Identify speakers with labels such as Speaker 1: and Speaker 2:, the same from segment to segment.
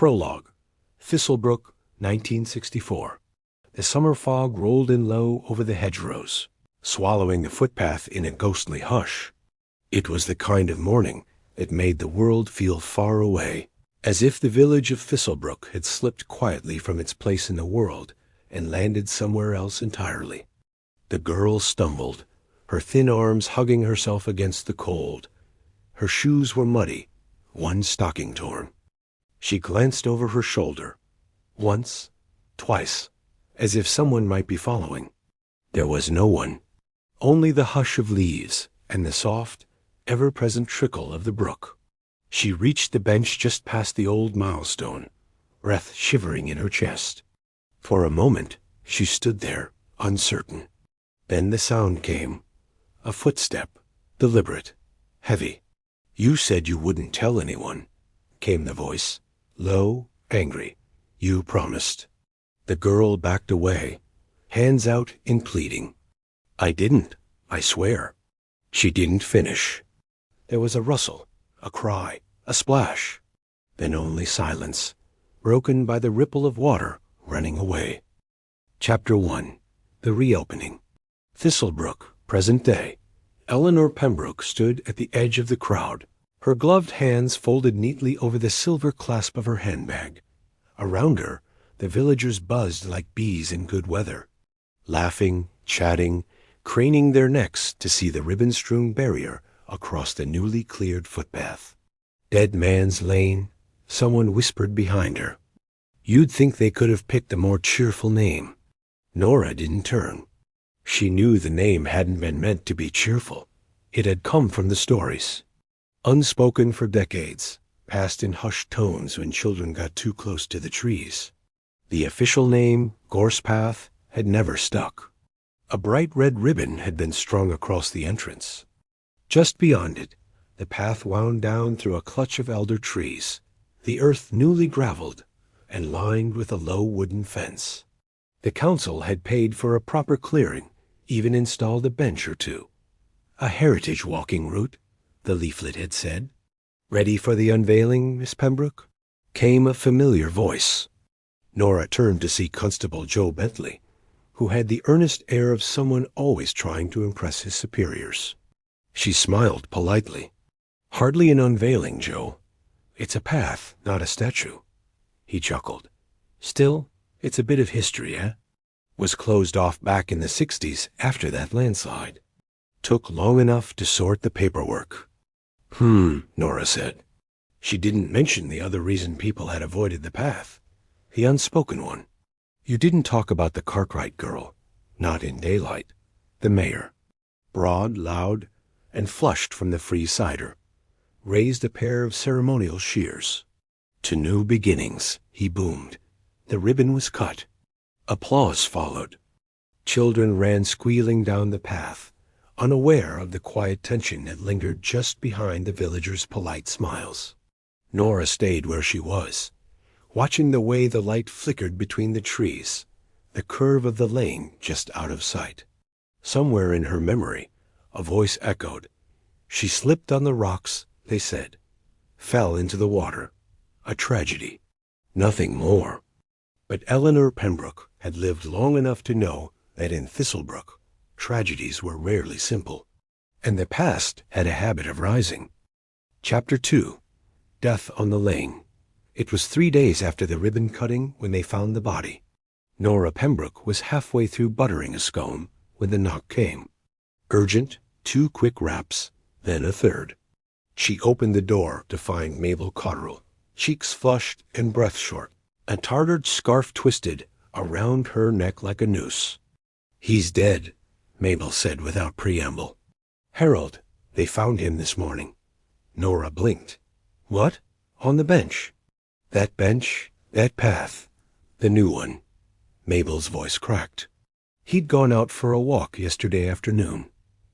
Speaker 1: Prologue. Thistlebrook, 1964. The summer fog rolled in low over the hedgerows, swallowing the footpath in a ghostly hush. It was the kind of morning that made the world feel far away, as if the village of Thistlebrook had slipped quietly from its place in the world and landed somewhere else entirely. The girl stumbled, her thin arms hugging herself against the cold. Her shoes were muddy, one stocking torn. She glanced over her shoulder, once, twice, as if someone might be following. There was no one, only the hush of leaves and the soft, ever-present trickle of the brook. She reached the bench just past the old milestone, breath shivering in her chest. For a moment, she stood there, uncertain. Then the sound came, a footstep, deliberate, heavy. "You said you wouldn't tell anyone," came the voice, low, angry. "You promised." The girl backed away, hands out in pleading. "I didn't, I swear." She didn't finish. There was a rustle, a cry, a splash, then only silence, broken by the ripple of water running away. Chapter 1. The Reopening. Thistlebrook, present day. Eleanor Pembroke stood at the edge of the crowd, her gloved hands folded neatly over the silver clasp of her handbag. Around her, the villagers buzzed like bees in good weather, laughing, chatting, craning their necks to see the ribbon-strewn barrier across the newly cleared footpath. "Dead Man's Lane," someone whispered behind her. You'd think they could have picked a more cheerful name. Nora didn't turn. She knew the name hadn't been meant to be cheerful. It had come from the stories, unspoken for decades, passed in hushed tones when children got too close to the trees. The official name, Gorse Path, had never stuck. A bright red ribbon had been strung across the entrance. Just beyond it, the path wound down through a clutch of elder trees, the earth newly graveled and lined with a low wooden fence. The council had paid for a proper clearing, even installed a bench or two. "A heritage walking route," the leaflet had said. "Ready for the unveiling, Miss Pembroke?" Came a familiar voice. Nora turned to see Constable Joe Bentley, who had the earnest air of someone always trying to impress his superiors. She smiled politely. "Hardly an unveiling, Joe. It's a path, not a statue." He chuckled. "Still, it's a bit of history, eh? Was closed off back in the 60s after that landslide. Took long enough to sort the paperwork." Nora said. She didn't mention the other reason people had avoided the path, the unspoken one. "You didn't talk about the Cartwright girl, not in daylight." The mayor, broad, loud, and flushed from the free cider, raised a pair of ceremonial shears. "To new beginnings," he boomed. The ribbon was cut. Applause followed. Children ran squealing down the path, unaware of the quiet tension that lingered just behind the villagers' polite smiles. Nora stayed where she was, watching the way the light flickered between the trees, the curve of the lane just out of sight. Somewhere in her memory, a voice echoed. "She slipped on the rocks," they said, "fell into the water. A tragedy." Nothing more. But Eleanor Pembroke had lived long enough to know that in Thistlebrook, tragedies were rarely simple, and the past had a habit of rising. Chapter 2. Death on the Lane. It was 3 days after the ribbon cutting when they found the body. Nora Pembroke was halfway through buttering a scone when the knock came. Urgent, 2 quick raps, then a third. She opened the door to find Mabel Cotterill, cheeks flushed and breath short, a tartared scarf twisted around her neck like a noose. "He's dead," Mabel said without preamble. "Harold, they found him this morning." Nora blinked. "What? On the bench?" "That bench, that path, the new one." Mabel's voice cracked. "He'd gone out for a walk yesterday afternoon.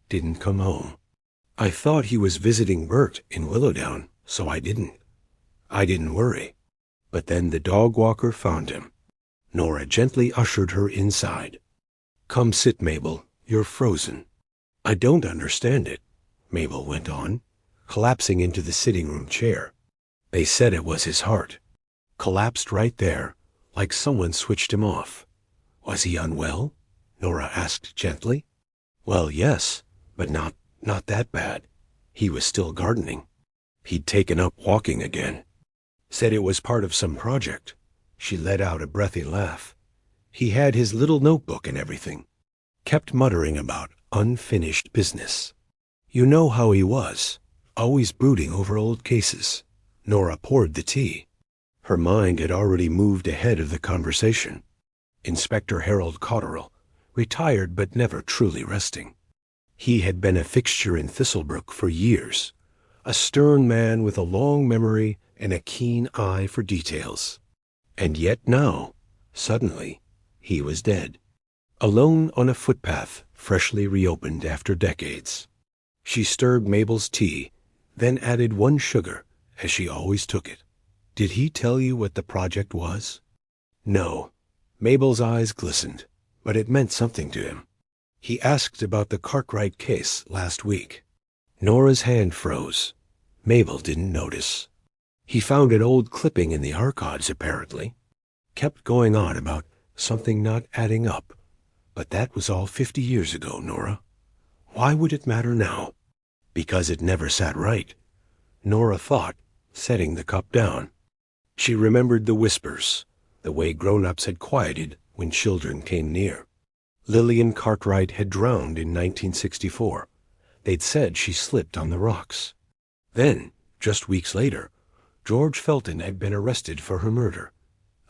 Speaker 1: Didn't come home. I thought he was visiting Bert in Willowdown, so I didn't worry. But then the dog walker found him." Nora gently ushered her inside. "Come sit, Mabel. You're frozen." "I don't understand it," Mabel went on, collapsing into the sitting room chair. "They said it was his heart." collapsed right there, like someone switched him off. Was he unwell? Nora asked gently. Well, yes, but not that bad. He was still gardening. He'd taken up walking again. Said it was part of some project. She let out a breathy laugh. He had his little notebook and everything. Kept muttering about unfinished business. You know how he was, always brooding over old cases. Nora poured the tea. Her mind had already moved ahead of the conversation. Inspector Harold Cotterill, retired but never truly resting. He had been a fixture in Thistlebrook for years, a stern man with a long memory and a keen eye for details. And yet now, suddenly, he was dead, alone on a footpath freshly reopened after decades. She stirred Mabel's tea, then added 1 sugar, as she always took it. Did he tell you what the project was? No. Mabel's eyes glistened, but it meant something to him. He asked about the Cartwright case last week. Nora's hand froze. Mabel didn't notice. He found an old clipping in the archives, apparently. Kept going on about something not adding up. But that was all 50 years ago, Nora. Why would it matter now? Because it never sat right, Nora thought, setting the cup down. She remembered the whispers, the way grown-ups had quieted when children came near. Lillian Cartwright had drowned in 1964. They'd said she slipped on the rocks. Then, just weeks later, George Felton had been arrested for her murder.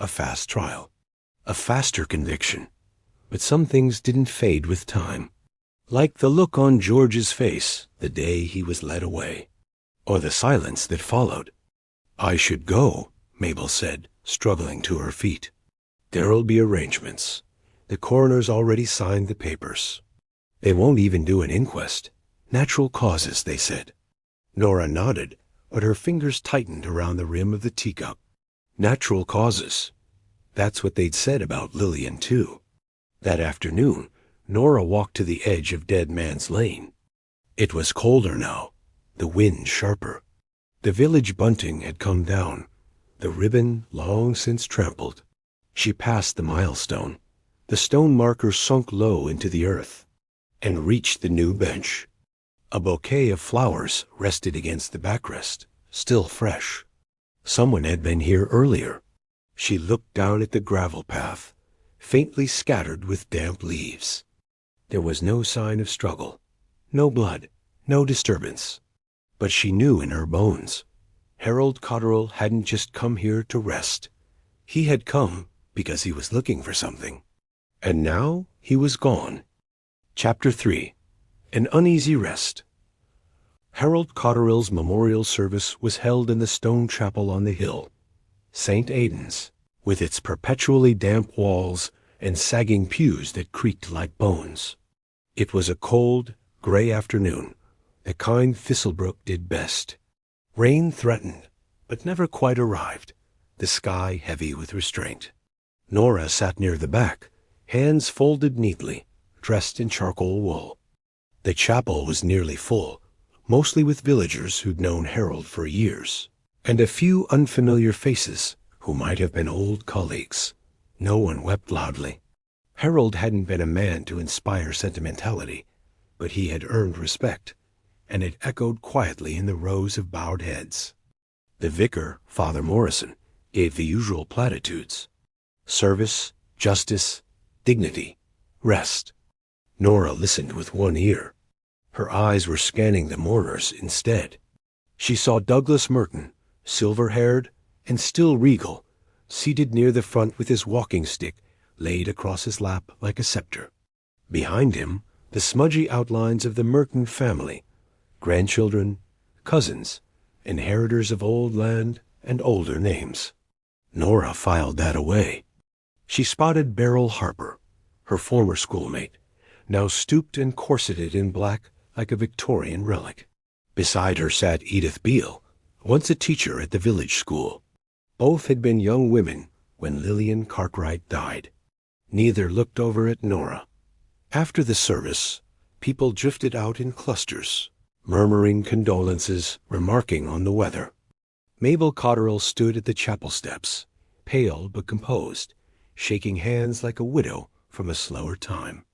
Speaker 1: A fast trial. A faster conviction. But some things didn't fade with time. Like the look on George's face the day he was led away. Or the silence that followed. I should go, Mabel said, struggling to her feet. There'll be arrangements. The coroner's already signed the papers. They won't even do an inquest. Natural causes, they said. Nora nodded, but her fingers tightened around the rim of the teacup. Natural causes. That's what they'd said about Lillian, too. That afternoon, Nora walked to the edge of Dead Man's Lane. It was colder now, the wind sharper. The village bunting had come down, the ribbon long since trampled. She passed the milestone. The stone marker sunk low into the earth, and reached the new bench. A bouquet of flowers rested against the backrest, still fresh. Someone had been here earlier. She looked down at the gravel path, faintly scattered with damp leaves. There was no sign of struggle, no blood, no disturbance. But she knew in her bones, Harold Cotterill hadn't just come here to rest. He had come because he was looking for something. And now he was gone. Chapter 3. An Uneasy Rest. Harold Cotterill's memorial service was held in the stone chapel on the hill, St. Aidan's, with its perpetually damp walls and sagging pews that creaked like bones. It was a cold, gray afternoon, the kind Thistlebrook did best. Rain threatened, but never quite arrived, the sky heavy with restraint. Nora sat near the back, hands folded neatly, dressed in charcoal wool. The chapel was nearly full, mostly with villagers who'd known Harold for years, and a few unfamiliar faces who might have been old colleagues. No one wept loudly. Harold hadn't been a man to inspire sentimentality, but he had earned respect, and it echoed quietly in the rows of bowed heads. The vicar, Father Morrison, gave the usual platitudes. Service, justice, dignity, rest. Nora listened with one ear. Her eyes were scanning the mourners instead. She saw Douglas Merton, silver-haired and still regal, seated near the front with his walking stick laid across his lap like a scepter. Behind him, the smudgy outlines of the Merton family, grandchildren, cousins, inheritors of old land and older names. Nora filed that away. She spotted Beryl Harper, her former schoolmate, now stooped and corseted in black like a Victorian relic. Beside her sat Edith Beale, once a teacher at the village school. Both had been young women when Lillian Cartwright died. Neither looked over at Nora. After the service, people drifted out in clusters, murmuring condolences, remarking on the weather. Mabel Cotterill stood at the chapel steps, pale but composed, shaking hands like a widow from a slower time.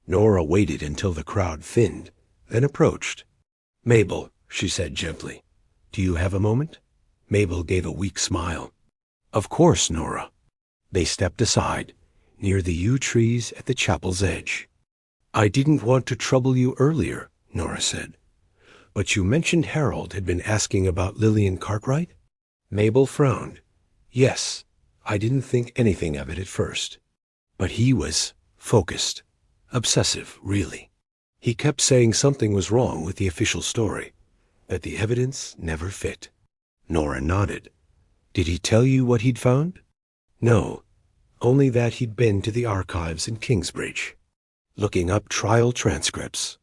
Speaker 1: Nora waited until the crowd thinned, then approached. "Mabel," she said gently, "do you have a moment?" Mabel gave a weak smile. "Of course, Nora." They stepped aside, near the yew trees at the chapel's edge. "I didn't want to trouble you earlier," Nora said, "but you mentioned Harold had been asking about Lillian Cartwright?" Mabel frowned. "Yes, I didn't think anything of it at first. But he was focused. Obsessive, really. He kept saying something was wrong with the official story, that the evidence never fit." Nora nodded. "Did he tell you what he'd found?" "No, only that he'd been to the archives in Kingsbridge, looking up trial transcripts.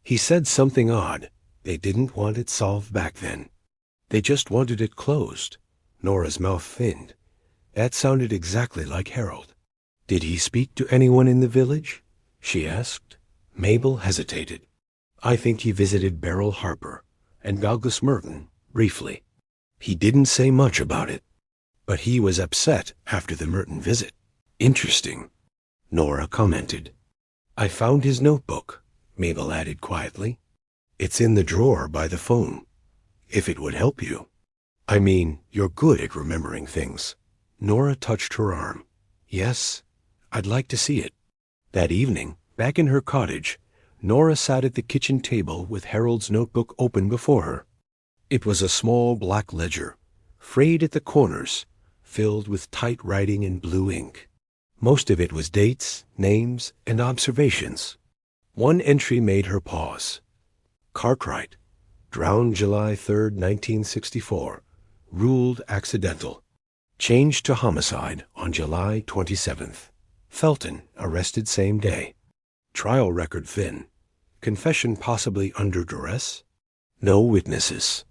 Speaker 1: He said something odd. They didn't want it solved back then. They just wanted it closed." Nora's mouth thinned. That sounded exactly like Harold. "Did he speak to anyone in the village?" she asked. Mabel hesitated. "I think he visited Beryl Harper and Douglas Merton, briefly. He didn't say much about it. But he was upset after the Merton visit." "Interesting," Nora commented. "I found his notebook," Mabel added quietly. "It's in the drawer by the phone, if it would help you. I mean, you're good at remembering things." Nora touched her arm. "Yes, I'd like to see it." That evening, back in her cottage, Nora sat at the kitchen table with Harold's notebook open before her. It was a small black ledger, frayed at the corners, filled with tight writing in blue ink. Most of it was dates, names, and observations. One entry made her pause. "Cartwright, drowned July 3rd, 1964. Ruled accidental. Changed to homicide on July 27th. Felton, arrested same day. Trial record thin. Confession possibly under duress. No witnesses.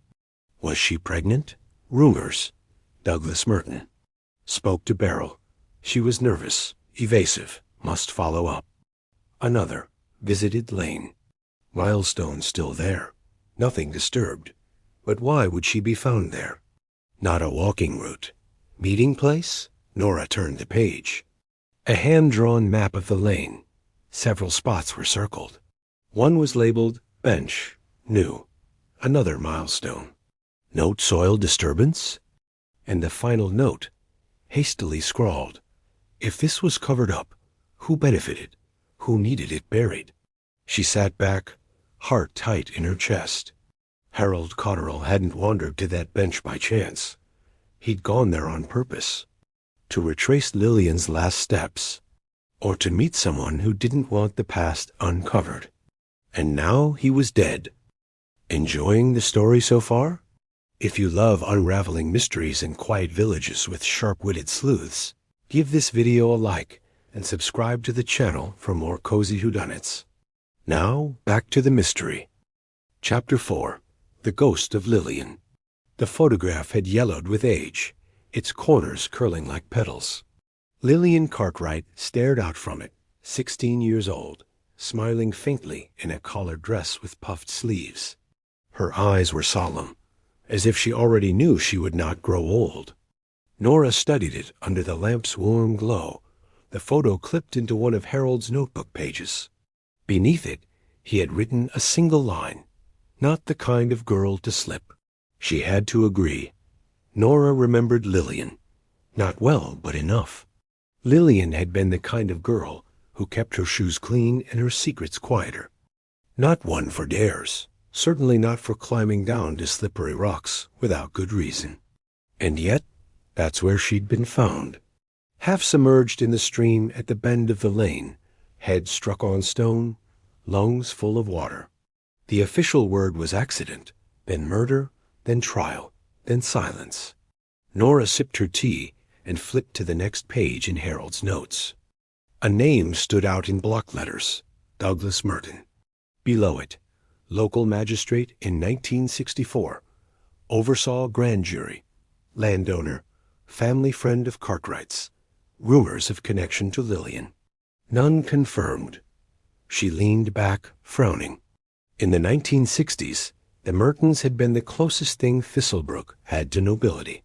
Speaker 1: Was she pregnant? Rumors. Douglas Merton. Spoke to Beryl. She was nervous, evasive, must follow up. Another. Visited Lane. Milestone still there. Nothing disturbed. But why would she be found there? Not a walking route. Meeting place? Nora turned the page. A hand-drawn map of the lane. Several spots were circled. One was labeled bench, new. Another milestone. Note soil disturbance? And the final note, hastily scrawled. If this was covered up, who benefited? Who needed it buried? She sat back, heart tight in her chest. Harold Cotterill hadn't wandered to that bench by chance. He'd gone there on purpose, to retrace Lillian's last steps, or to meet someone who didn't want the past uncovered. And now he was dead. Enjoying the story so far? If you love unraveling mysteries in quiet villages with sharp-witted sleuths, give this video a like and subscribe to the channel for more cozy whodunits. Now, back to the mystery. Chapter 4. The Ghost of Lillian. The photograph had yellowed with age, its corners curling like petals. Lillian Cartwright stared out from it, 16 years old, smiling faintly in a collared dress with puffed sleeves. Her eyes were solemn, as if she already knew she would not grow old. Nora studied it under the lamp's warm glow, the photo clipped into one of Harold's notebook pages. Beneath it, he had written a single line, not the kind of girl to slip. She had to agree. Nora remembered Lillian. Not well, but enough. Lillian had been the kind of girl who kept her shoes clean and her secrets quieter. Not one for dares, certainly not for climbing down to slippery rocks without good reason. And yet, that's where she'd been found. Half submerged in the stream at the bend of the lane, head struck on stone, lungs full of water. The official word was accident, then murder, then trial, then silence. Nora sipped her tea and flipped to the next page in Harold's notes. A name stood out in block letters, Douglas Merton. Below it, local magistrate in 1964, oversaw grand jury, landowner, family friend of Cartwright's, rumors of connection to Lillian. None confirmed. She leaned back, frowning. In the 1960s, the Mertons had been the closest thing Thistlebrook had to nobility.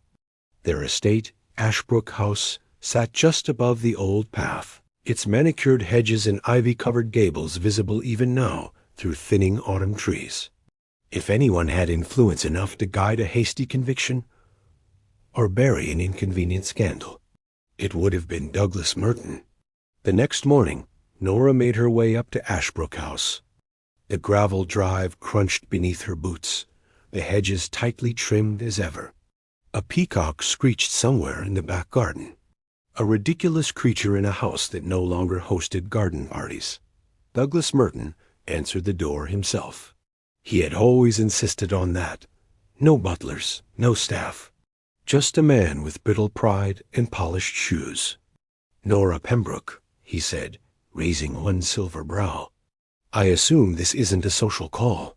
Speaker 1: Their estate, Ashbrook House sat just above the old path, its manicured hedges and ivy-covered gables visible even now through thinning autumn trees. If anyone had influence enough to guide a hasty conviction or bury an inconvenient scandal, it would have been Douglas Merton. The next morning, Nora made her way up to Ashbrook House. The gravel drive crunched beneath her boots, the hedges tightly trimmed as ever. A peacock screeched somewhere in the back garden, a ridiculous creature in a house that no longer hosted garden parties. Douglas Merton answered the door himself. He had always insisted on that. No butlers, no staff. Just a man with brittle pride and polished shoes. "Nora Pembroke," he said, raising one silver brow. "I assume this isn't a social call."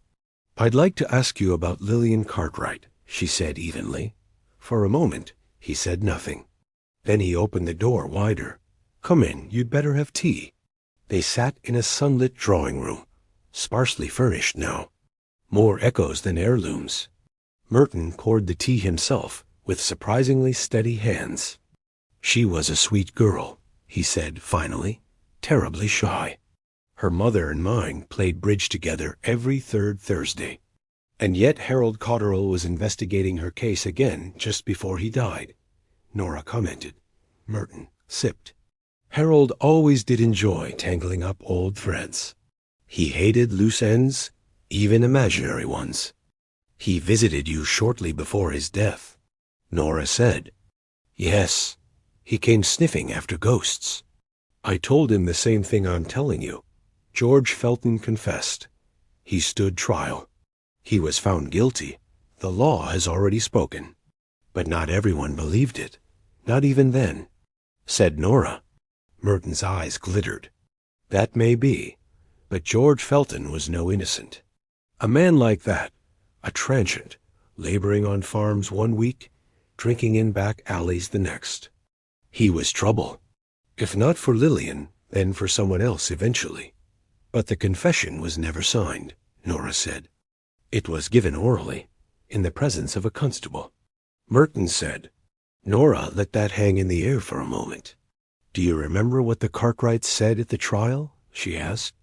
Speaker 1: "I'd like to ask you about Lillian Cartwright," she said evenly. For a moment, he said nothing. Then he opened the door wider. "Come in, you'd better have tea." They sat in a sunlit drawing room, sparsely furnished now. More echoes than heirlooms. Merton poured the tea himself, with surprisingly steady hands. "She was a sweet girl," he said finally, "terribly shy. Her mother and mine played bridge together every third Thursday. And yet Harold Cotterill was investigating her case again just before he died," Nora commented. Merton sipped. "Harold always did enjoy tangling up old threads. He hated loose ends, even imaginary ones. He visited you shortly before his death," Nora said. "Yes, he came sniffing after ghosts. I told him the same thing I'm telling you." George Felton confessed. He stood trial. He was found guilty. The law has already spoken. But not everyone believed it. Not even then, said Nora. Merton's eyes glittered. "That may be, but George Felton was no innocent. A man like that, a transient, laboring on farms one week, drinking in back alleys the next. He was trouble. If not for Lillian, then for someone else eventually. But the confession was never signed," Nora said. "It was given orally, in the presence of a constable." Merton said. Nora let that hang in the air for a moment. "Do you remember what the Cartwrights said at the trial?" she asked.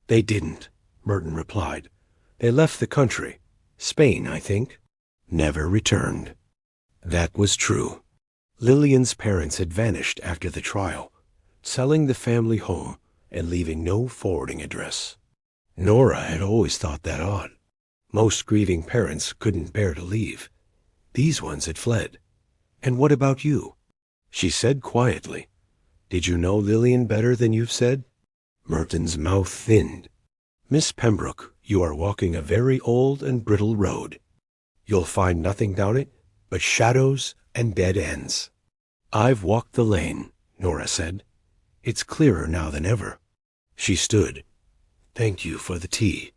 Speaker 1: "They didn't," Merton replied. "They left the country. Spain, I think. Never returned." That was true. Lillian's parents had vanished after the trial, selling the family home and leaving no forwarding address. Nora had always thought that odd. Most grieving parents couldn't bear to leave. These ones had fled. "And what about you?" She said quietly. "Did you know Lillian better than you've said?" Merton's mouth thinned. "Miss Pembroke, you are walking a very old and brittle road. You'll find nothing down it but shadows and dead ends." "I've walked the lane," Nora said. "It's clearer now than ever." She stood. "Thank you for the tea."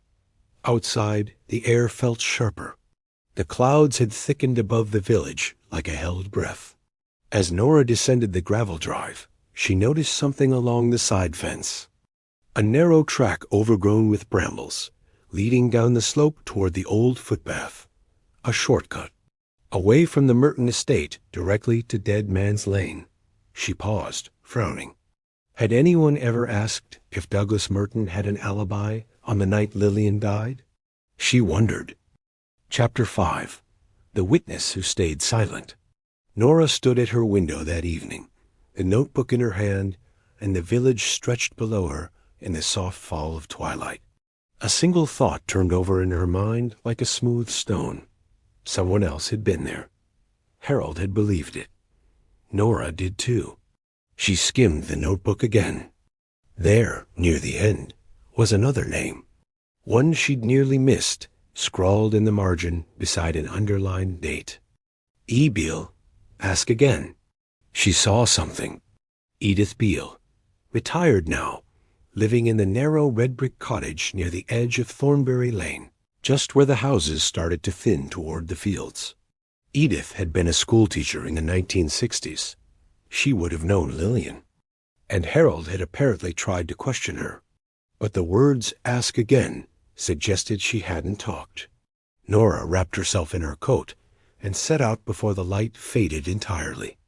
Speaker 1: Outside, the air felt sharper. The clouds had thickened above the village like a held breath. As Nora descended the gravel drive, she noticed something along the side fence. A narrow track overgrown with brambles, leading down the slope toward the old footpath. A shortcut. Away from the Merton estate, directly to Dead Man's Lane. She paused, frowning. Had anyone ever asked if Douglas Merton had an alibi on the night Lillian died? She wondered. Chapter 5. The Witness Who Stayed Silent. Nora stood at her window that evening, the notebook in her hand, and the village stretched below her in the soft fall of twilight. A single thought turned over in her mind like a smooth stone. Someone else had been there. Harold had believed it. Nora did too. She skimmed the notebook again. There, near the end, was another name. One she'd nearly missed, scrawled in the margin beside an underlined date. E. Beale. Ask again. She saw something. Edith Beale. Retired now, living in the narrow red-brick cottage near the edge of Thornbury Lane, just where the houses started to thin toward the fields. Edith had been a schoolteacher in the 1960s. She would have known Lillian. And Harold had apparently tried to question her. But the words "ask again" suggested she hadn't talked. Nora wrapped herself in her coat and set out before the light faded entirely.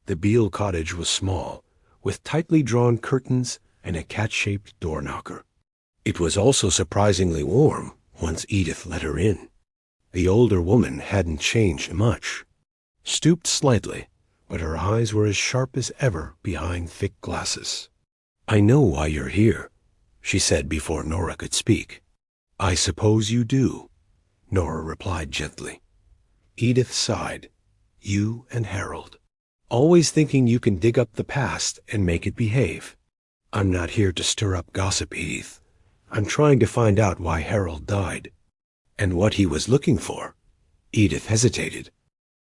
Speaker 1: The Beale cottage was small, with tightly drawn curtains and a cat-shaped door knocker. It was also surprisingly warm once Edith let her in. The older woman hadn't changed much. Stooped slightly, but her eyes were as sharp as ever behind thick glasses. "I know why you're here," she said before Nora could speak. "I suppose you do," Nora replied gently. Edith sighed. "You and Harold. Always thinking you can dig up the past and make it behave." "I'm not here to stir up gossip, Edith. I'm trying to find out why Harold died." "And what he was looking for." Edith hesitated,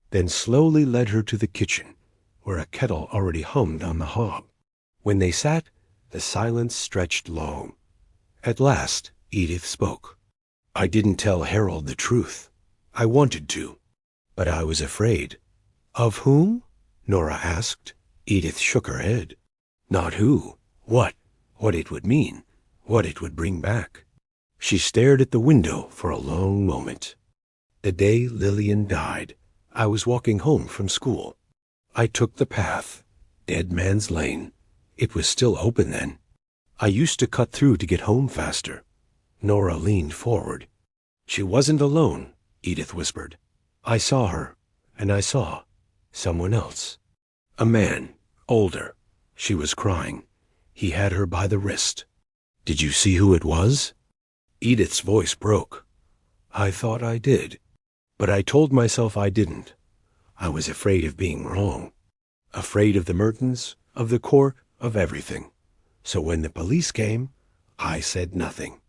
Speaker 1: then slowly led her to the kitchen, where a kettle already hummed on the hob. When they sat, the silence stretched long. At last, Edith spoke. "I didn't tell Harold the truth. I wanted to, but I was afraid." "Of whom?" Nora asked. Edith shook her head. "Not who. What it would mean, what it would bring back." She stared at the window for a long moment. "The day Lillian died, I was walking home from school. I took the path, Dead Man's Lane. It was still open then. I used to cut through to get home faster." Nora leaned forward. "She wasn't alone," Edith whispered. "I saw her, and I saw someone else. A man, older. She was crying. He had her by the wrist." "Did you see who it was?" Edith's voice broke. "I thought I did, but I told myself I didn't. I was afraid of being wrong. Afraid of the Mertons, of the court, of everything. So when the police came, I said nothing."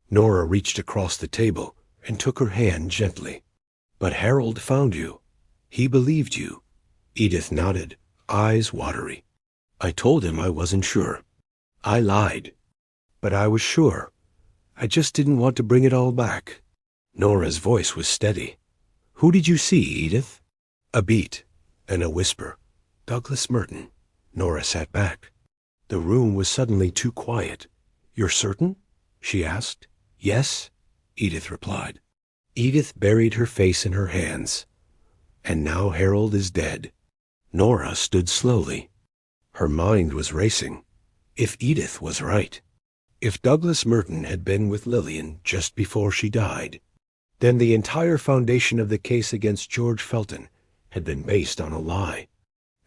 Speaker 1: Nora reached across the table and took her hand gently. "But Harold found you. He believed you." Edith nodded, eyes watery. "I told him I wasn't sure. I lied. But I was sure. I just didn't want to bring it all back." Nora's voice was steady. "Who did you see, Edith?" A beat and a whisper. "Douglas Merton." Nora sat back. The room was suddenly too quiet. "You're certain?" she asked. "Yes," Edith replied. Edith buried her face in her hands. "And now Harold is dead." Nora stood slowly. Her mind was racing. If Edith was right, if Douglas Merton had been with Lillian just before she died, then the entire foundation of the case against George Felton had been based on a lie,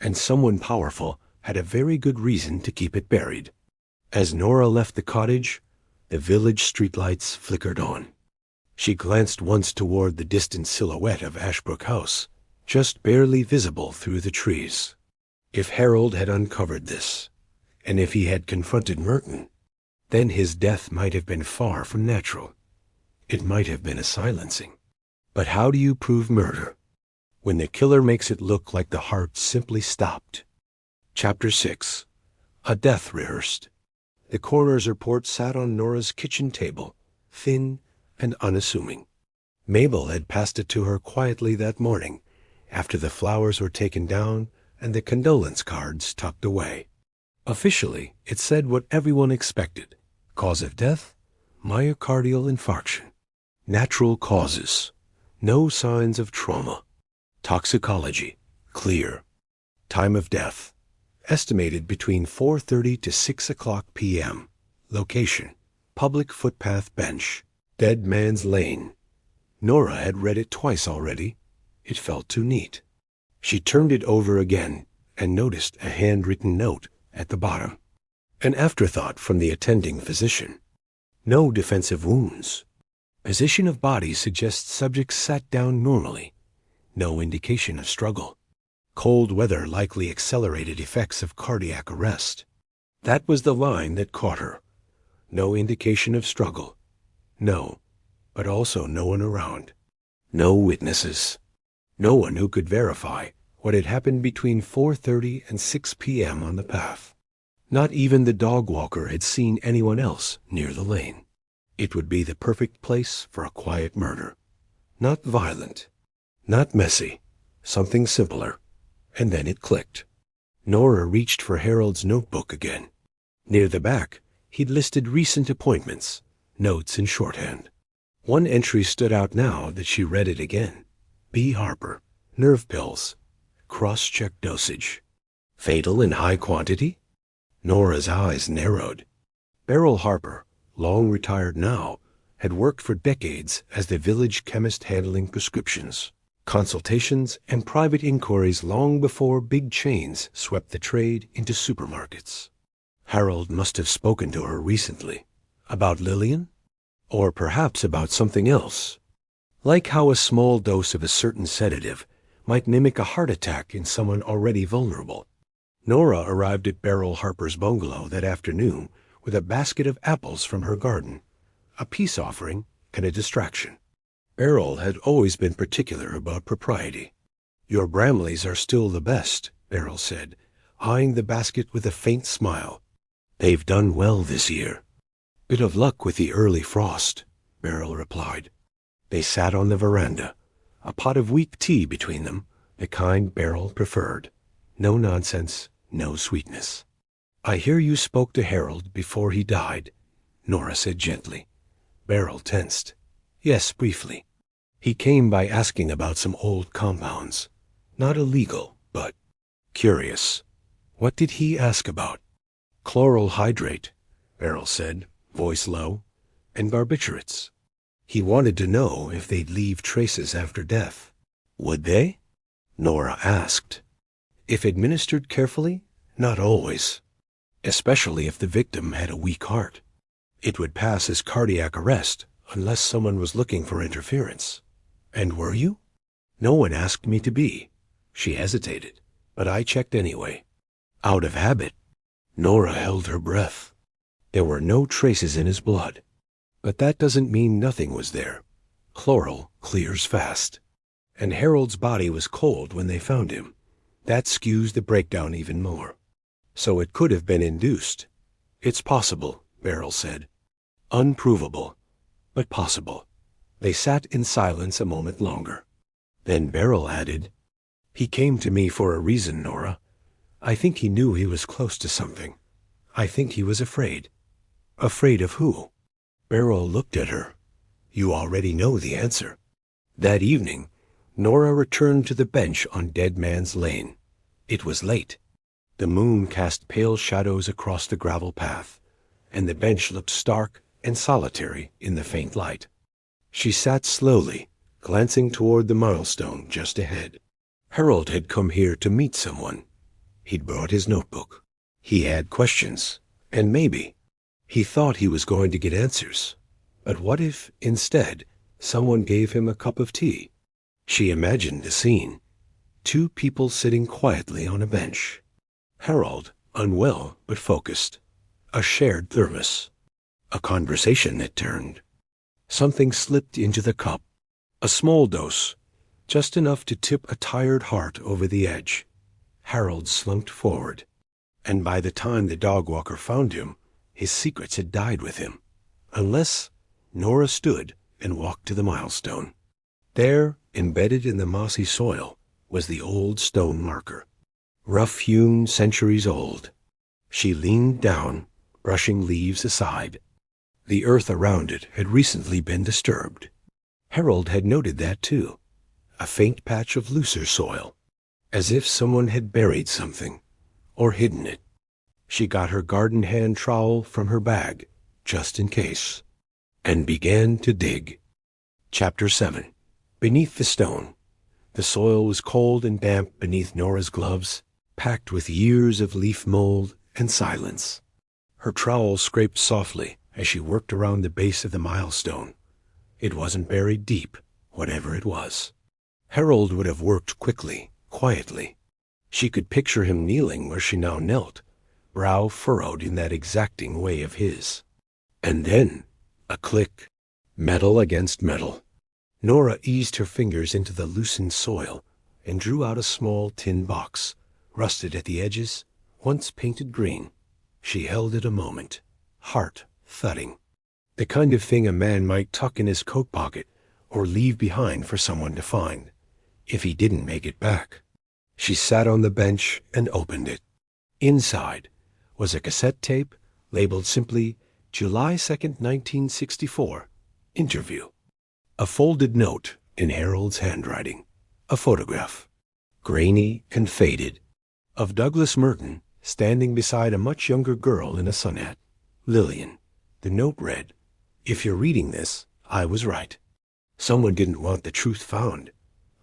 Speaker 1: and someone powerful had a very good reason to keep it buried. As Nora left the cottage, the village streetlights flickered on. She glanced once toward the distant silhouette of Ashbrook House, just barely visible through the trees. If Harold had uncovered this, and if he had confronted Merton, then his death might have been far from natural. It might have been a silencing. But how do you prove murder when the killer makes it look like the heart simply stopped? Chapter 6. A Death Rehearsed. The coroner's report sat on Nora's kitchen table, thin and unassuming. Mabel had passed it to her quietly that morning, after the flowers were taken down and the condolence cards tucked away. Officially, it said what everyone expected. Cause of death, myocardial infarction. Natural causes. No signs of trauma. Toxicology, clear. Time of death, estimated between 4:30 to 6 o'clock p.m. Location, public footpath bench. Dead Man's Lane. Nora had read it twice already. It felt too neat. She turned it over again and noticed a handwritten note at the bottom. An afterthought from the attending physician. No defensive wounds. Position of body suggests subject sat down normally. No indication of struggle. Cold weather likely accelerated effects of cardiac arrest. That was the line that caught her. No indication of struggle. No, but also no one around. No witnesses. No one who could verify what had happened between 4:30 and 6 p.m. on the path. Not even the dog walker had seen anyone else near the lane. It would be the perfect place for a quiet murder. Not violent, not messy, something simpler. And then it clicked. Nora reached for Harold's notebook again. Near the back, he'd listed recent appointments, notes in shorthand. One entry stood out now that she read it again. B. Harper, nerve pills, cross-check dosage. Fatal in high quantity? Nora's eyes narrowed. Beryl Harper, long retired now, had worked for decades as the village chemist handling prescriptions, consultations, and private inquiries long before big chains swept the trade into supermarkets. Harold must have spoken to her recently. About Lillian? Or perhaps about something else. Like how a small dose of a certain sedative might mimic a heart attack in someone already vulnerable. Nora arrived at Beryl Harper's bungalow that afternoon with a basket of apples from her garden, a peace offering and a distraction. Beryl had always been particular about propriety. "Your Bramleys are still the best," Beryl said, eyeing the basket with a faint smile. "They've done well this year." "Bit of luck with the early frost," Beryl replied. They sat on the veranda, a pot of weak tea between them, the kind Beryl preferred. No nonsense, no sweetness. "I hear you spoke to Harold before he died," Nora said gently. Beryl tensed. "Yes, briefly. He came by asking about some old compounds. Not illegal, but curious." "What did he ask about?" "Chloral hydrate," Beryl said, voice low, "and barbiturates. He wanted to know if they'd leave traces after death." "Would they?" Nora asked. "If administered carefully, not always. Especially if the victim had a weak heart. It would pass as cardiac arrest unless someone was looking for interference." "And were you?" "No one asked me to be." She hesitated, but I checked anyway. "Out of habit." Nora held her breath. There were no traces in his blood. But that doesn't mean nothing was there. Chloral clears fast. And Harold's body was cold when they found him. That skews the breakdown even more. So it could have been induced. "It's possible," Beryl said. "Unprovable, but possible." They sat in silence a moment longer. Then Beryl added, "He came to me for a reason, Nora. I think he knew he was close to something. I think he was afraid." "Afraid of who?" Beryl looked at her. "You already know the answer." That evening, Nora returned to the bench on Dead Man's Lane. It was late. The moon cast pale shadows across the gravel path, and the bench looked stark and solitary in the faint light. She sat slowly, glancing toward the milestone just ahead. Harold had come here to meet someone. He'd brought his notebook. He had questions, and maybe he thought he was going to get answers. But what if, instead, someone gave him a cup of tea? She imagined the scene. Two people sitting quietly on a bench. Harold, unwell but focused. A shared thermos. A conversation that turned. Something slipped into the cup. A small dose, just enough to tip a tired heart over the edge. Harold slumped forward. And by the time the dog walker found him, his secrets had died with him. Unless Nora stood and walked to the milestone. There, embedded in the mossy soil, was the old stone marker. Rough-hewn, centuries old. She leaned down, brushing leaves aside. The earth around it had recently been disturbed. Harold had noted that too. A faint patch of looser soil, as if someone had buried something, or hidden it. She got her garden hand trowel from her bag, just in case, and began to dig. Chapter 7. Beneath the stone. The soil was cold and damp beneath Nora's gloves, packed with years of leaf mold and silence. Her trowel scraped softly as she worked around the base of the milestone. It wasn't buried deep, whatever it was. Harold would have worked quickly, quietly. She could picture him kneeling where she now knelt, brow furrowed in that exacting way of his. And then, a click. Metal against metal. Nora eased her fingers into the loosened soil and drew out a small tin box, rusted at the edges, once painted green. She held it a moment, heart thudding. The kind of thing a man might tuck in his coat pocket or leave behind for someone to find, if he didn't make it back. She sat on the bench and opened it. Inside was a cassette tape labeled simply July 2nd, 1964, Interview. A folded note in Harold's handwriting. A photograph. Grainy and faded. Of Douglas Merton, standing beside a much younger girl in a sun hat. Lillian. The note read, "If you're reading this, I was right. Someone didn't want the truth found.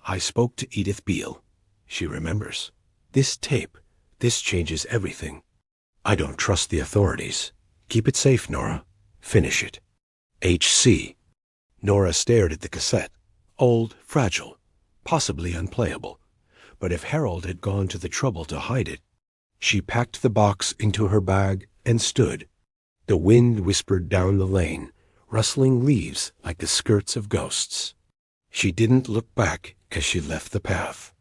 Speaker 1: I spoke to Edith Beale. She remembers. This tape, this changes everything. I don't trust the authorities. Keep it safe, Nora. Finish it. H.C." Nora stared at the cassette. Old, fragile, possibly unplayable. But if Harold had gone to the trouble to hide it, she packed the box into her bag and stood. The wind whispered down the lane, rustling leaves like the skirts of ghosts. She didn't look back as she left the path.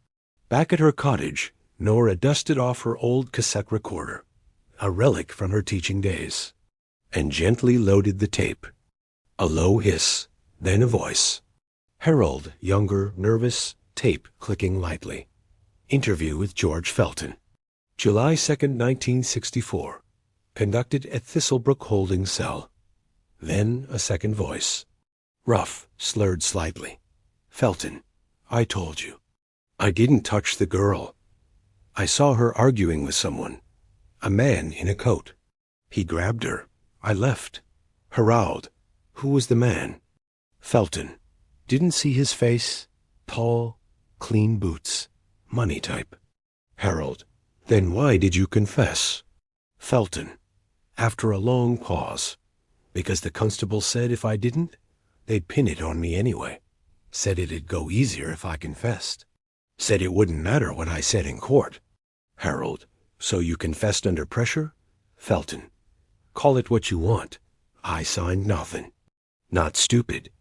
Speaker 1: Back at her cottage, Nora dusted off her old cassette recorder, a relic from her teaching days, and gently loaded the tape. A low hiss, then a voice. Harold, younger, nervous, tape clicking lightly. Interview with George Felton. July 2nd, 1964. Conducted at Thistlebrook Holding Cell. Then a second voice. Rough, slurred slightly. Felton, I told you. I didn't touch the girl. I saw her arguing with someone. A man in a coat. He grabbed her. I left. Hurrah'd. Who was the man? Felton. Didn't see his face. Tall, clean boots. Money type. Harold. Then why did you confess? Felton. After a long pause. Because the constable said if I didn't, they'd pin it on me anyway. Said it'd go easier if I confessed. Said it wouldn't matter what I said in court. Harold. So you confessed under pressure? Felton. Call it what you want. I signed nothing. Not stupid.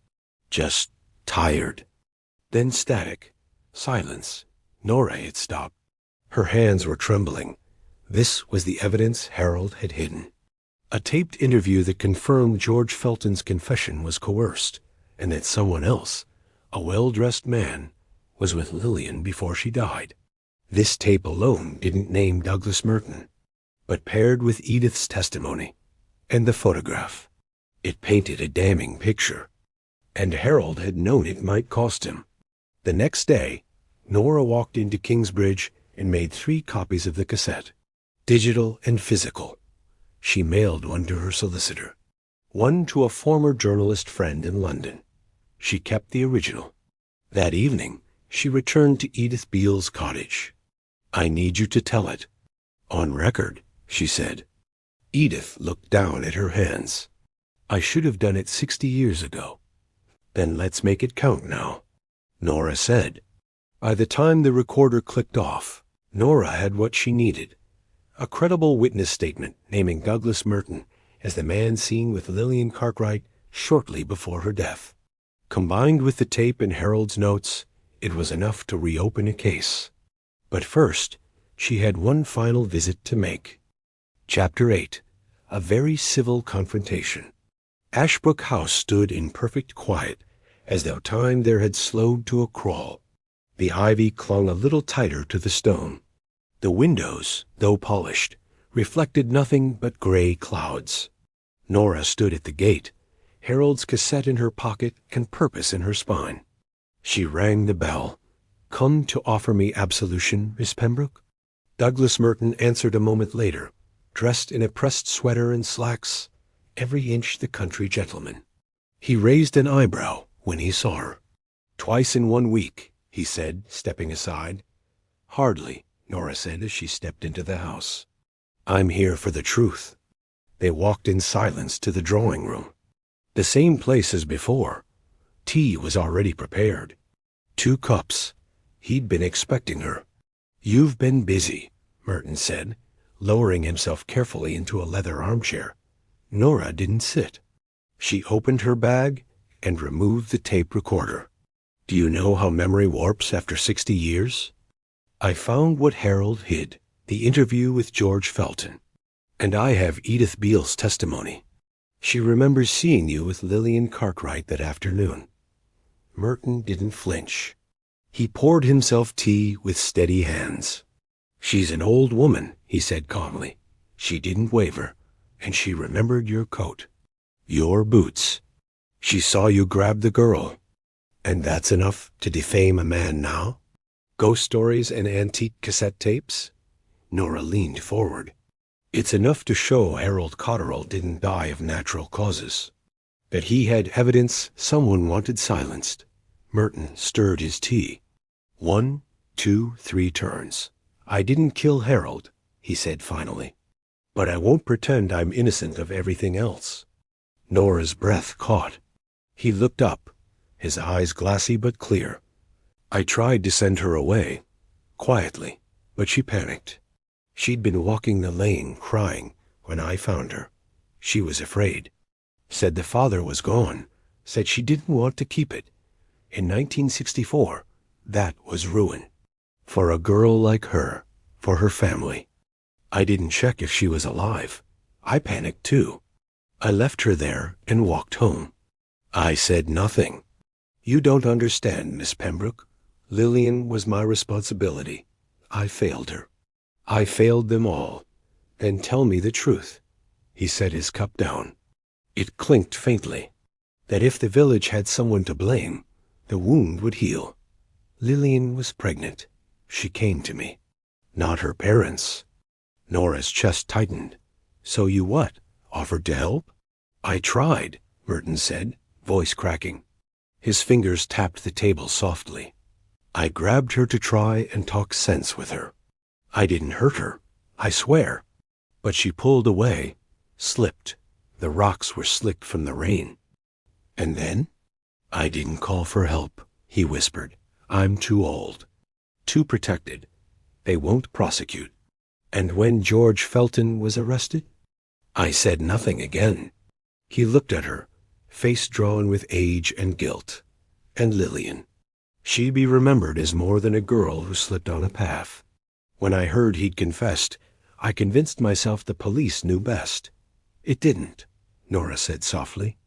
Speaker 1: Just tired. Then static. Silence. Nora had stopped. Her hands were trembling. This was the evidence Harold had hidden. A taped interview that confirmed George Felton's confession was coerced, and that someone else, a well-dressed man, was with Lillian before she died. This tape alone didn't name Douglas Merton, but paired with Edith's testimony and the photograph, it painted a damning picture. And Harold had known it might cost him. The next day, Nora walked into Kingsbridge and made 3 copies of the cassette, digital and physical. She mailed one to her solicitor, one to a former journalist friend in London. She kept the original. That evening, she returned to Edith Beale's cottage. I need you to tell it. On record, she said. Edith looked down at her hands. I should have done it 60 years ago. Then let's make it count now, Nora said. By the time the recorder clicked off, Nora had what she needed. A credible witness statement naming Douglas Merton as the man seen with Lillian Cartwright shortly before her death. Combined with the tape and Harold's notes, it was enough to reopen a case. But first, she had one final visit to make. Chapter 8. A very civil confrontation. Ashbrook House stood in perfect quiet, as though time there had slowed to a crawl. The ivy clung a little tighter to the stone. The windows, though polished, reflected nothing but gray clouds. Nora stood at the gate, Harold's cassette in her pocket and purpose in her spine. She rang the bell. Come to offer me absolution, Miss Pembroke? Douglas Merton answered a moment later, dressed in a pressed sweater and slacks, every inch the country gentleman. He raised an eyebrow when he saw her. Twice in 1 week, he said, stepping aside. Hardly, Nora said as she stepped into the house. I'm here for the truth. They walked in silence to the drawing room. The same place as before. Tea was already prepared. 2 cups. He'd been expecting her. You've been busy, Merton said, lowering himself carefully into a leather armchair. Nora didn't sit. She opened her bag and removed the tape recorder. Do you know how memory warps after 60 years? I found what Harold hid, the interview with George Felton. And I have Edith Beale's testimony. She remembers seeing you with Lillian Cartwright that afternoon. Merton didn't flinch. He poured himself tea with steady hands. She's an old woman, he said calmly. She didn't waver, and she remembered your coat. Your boots. She saw you grab the girl. And that's enough to defame a man now? Ghost stories and antique cassette tapes? Nora leaned forward. It's enough to show Harold Cotterill didn't die of natural causes. That he had evidence someone wanted silenced. Merton stirred his tea. 1, 2, 3 turns. I didn't kill Harold, he said finally. But I won't pretend I'm innocent of everything else. Nora's breath caught. He looked up, his eyes glassy but clear. I tried to send her away, quietly, but she panicked. She'd been walking the lane, crying, when I found her. She was afraid. Said the father was gone. Said she didn't want to keep it. In 1964, that was ruin. For a girl like her, for her family. I didn't check if she was alive. I panicked too. I left her there and walked home. I said nothing. You don't understand, Miss Pembroke. Lillian was my responsibility. I failed her. I failed them all. And tell me the truth. He set his cup down. It clinked faintly. That if the village had someone to blame, the wound would heal. Lillian was pregnant. She came to me. Not her parents. Nora's chest tightened. So you what? Offered to help? I tried, Merton said, voice cracking. His fingers tapped the table softly. I grabbed her to try and talk sense with her. I didn't hurt her, I swear. But she pulled away, slipped. The rocks were slick from the rain. And then? I didn't call for help, he whispered. I'm too old. Too protected. They won't prosecute. And when George Felton was arrested? I said nothing again. He looked at her, face drawn with age and guilt. And Lillian. She'd be remembered as more than a girl who slipped on a path. When I heard he'd confessed, I convinced myself the police knew best. It didn't, Nora said softly.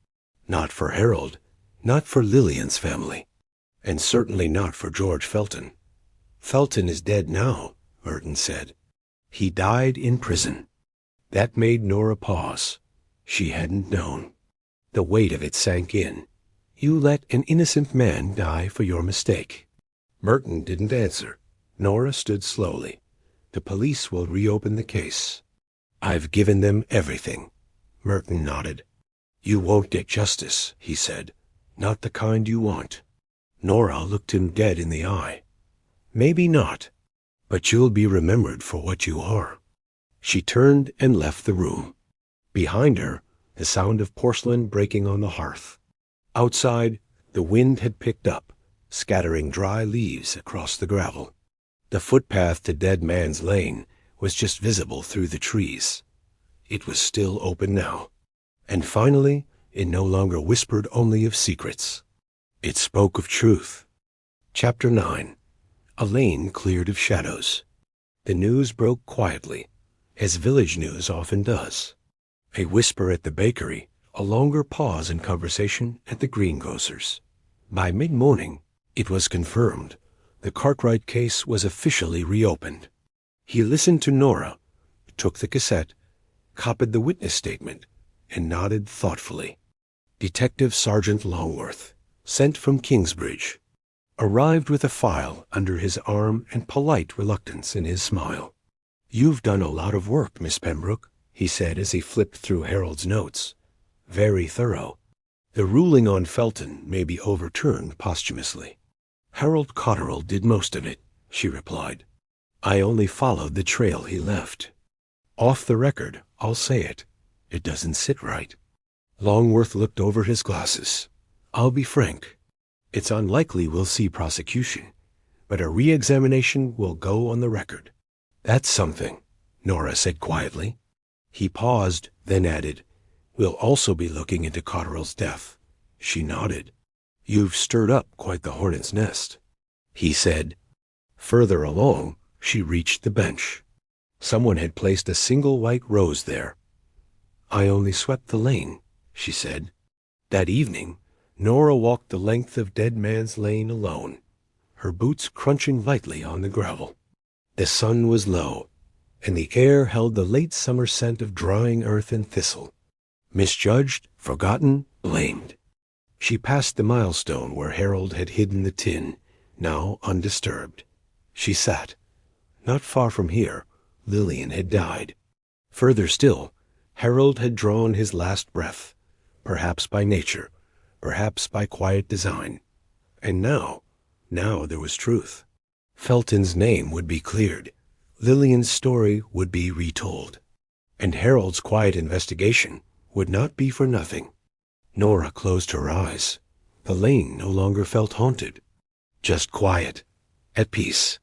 Speaker 1: Not for Harold, not for Lillian's family, and certainly not for George Felton. Felton is dead now, Merton said. He died in prison. That made Nora pause. She hadn't known. The weight of it sank in. You let an innocent man die for your mistake. Merton didn't answer. Nora stood slowly. The police will reopen the case. I've given them everything. Merton nodded. You won't get justice, he said. Not the kind you want. Nora looked him dead in the eye. Maybe not, but you'll be remembered for what you are. She turned and left the room. Behind her, the sound of porcelain breaking on the hearth. Outside, the wind had picked up, scattering dry leaves across the gravel. The footpath to Dead Man's Lane was just visible through the trees. It was still open now. And finally, it no longer whispered only of secrets. It spoke of truth. Chapter 9. A lane cleared of shadows. The news broke quietly, as village news often does. A whisper at the bakery, a longer pause in conversation at the greengrocer's. By mid-morning, it was confirmed. The Cartwright case was officially reopened. He listened to Nora, took the cassette, copied the witness statement, and nodded thoughtfully. Detective Sergeant Longworth, sent from Kingsbridge, arrived with a file under his arm and polite reluctance in his smile. You've done a lot of work, Miss Pembroke, he said as he flipped through Harold's notes. Very thorough. The ruling on Felton may be overturned posthumously. Harold Cotterill did most of it, she replied. I only followed the trail he left. Off the record, I'll say it. It doesn't sit right. Longworth looked over his glasses. I'll be frank. It's unlikely we'll see prosecution, but a re-examination will go on the record. That's something, Nora said quietly. He paused, then added, We'll also be looking into Cotterill's death. She nodded. You've stirred up quite the hornet's nest, he said. Further along, she reached the bench. Someone had placed a single white rose there. I only swept the lane, she said. That evening, Nora walked the length of Dead Man's Lane alone, her boots crunching lightly on the gravel. The sun was low, and the air held the late summer scent of drying earth and thistle. Misjudged, forgotten, blamed. She passed the milestone where Harold had hidden the tin, now undisturbed. She sat. Not far from here, Lillian had died. Further still, Harold had drawn his last breath, perhaps by nature, perhaps by quiet design. And now there was truth. Felton's name would be cleared. Lillian's story would be retold. And Harold's quiet investigation would not be for nothing. Nora closed her eyes. The lane no longer felt haunted, just quiet, at peace.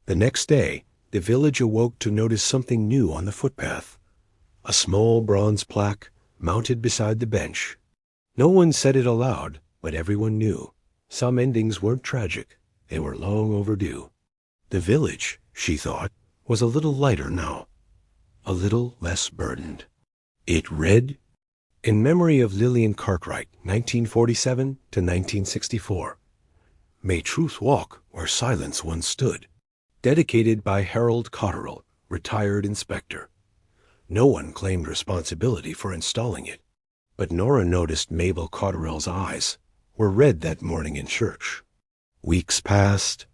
Speaker 1: The next day, the village awoke to notice something new on the footpath. A small bronze plaque mounted beside the bench. No one said it aloud, but everyone knew. Some endings weren't tragic. They were long overdue. The village, she thought, was a little lighter now, a little less burdened. It read, "In memory of Lillian Cartwright, 1947 to 1964. May truth walk where silence once stood. Dedicated by Harold Cotterill, retired inspector." No one claimed responsibility for installing it, but Nora noticed Mabel Cotterill's eyes were red that morning in church. Weeks passed.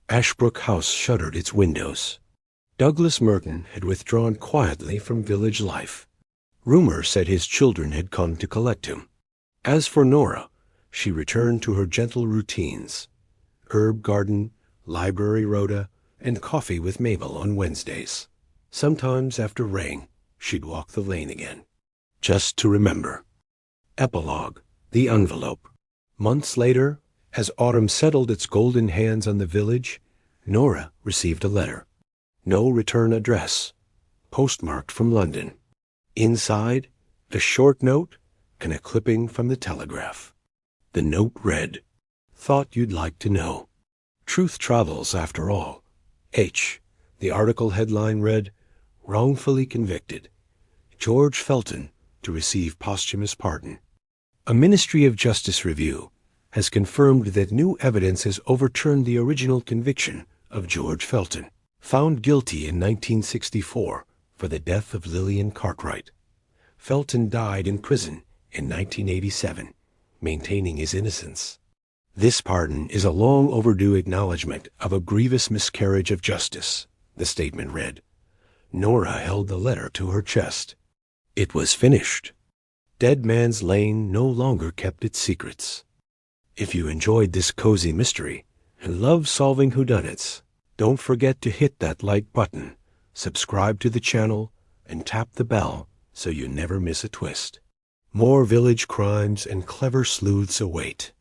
Speaker 1: Ashbrook House shuttered its windows. Douglas Merton had withdrawn quietly from village life. Rumor said his children had come to collect him. As for Nora, she returned to her gentle routines: herb garden, library rota, and coffee with Mabel on Wednesdays. Sometimes after rain, she'd walk the lane again, just to remember. Epilogue: The Envelope. Months later, as autumn settled its golden hands on the village, Nora received a letter. No return address, postmarked from London. Inside, a short note and a clipping from the Telegraph. The note read, "Thought you'd like to know. Truth travels after all. H." The article headline read, "Wrongfully convicted. George Felton to receive posthumous pardon." A Ministry of Justice review has confirmed that new evidence has overturned the original conviction of George Felton, found guilty in 1964 for the death of Lillian Cartwright. Felton died in prison in 1987, maintaining his innocence. "This pardon is a long overdue acknowledgement of a grievous miscarriage of justice," the statement read. Nora held the letter to her chest. It was finished. Dead Man's Lane no longer kept its secrets. If you enjoyed this cozy mystery and love solving whodunits, don't forget to hit that like button, subscribe to the channel, and tap the bell so you never miss a twist. More village crimes and clever sleuths await.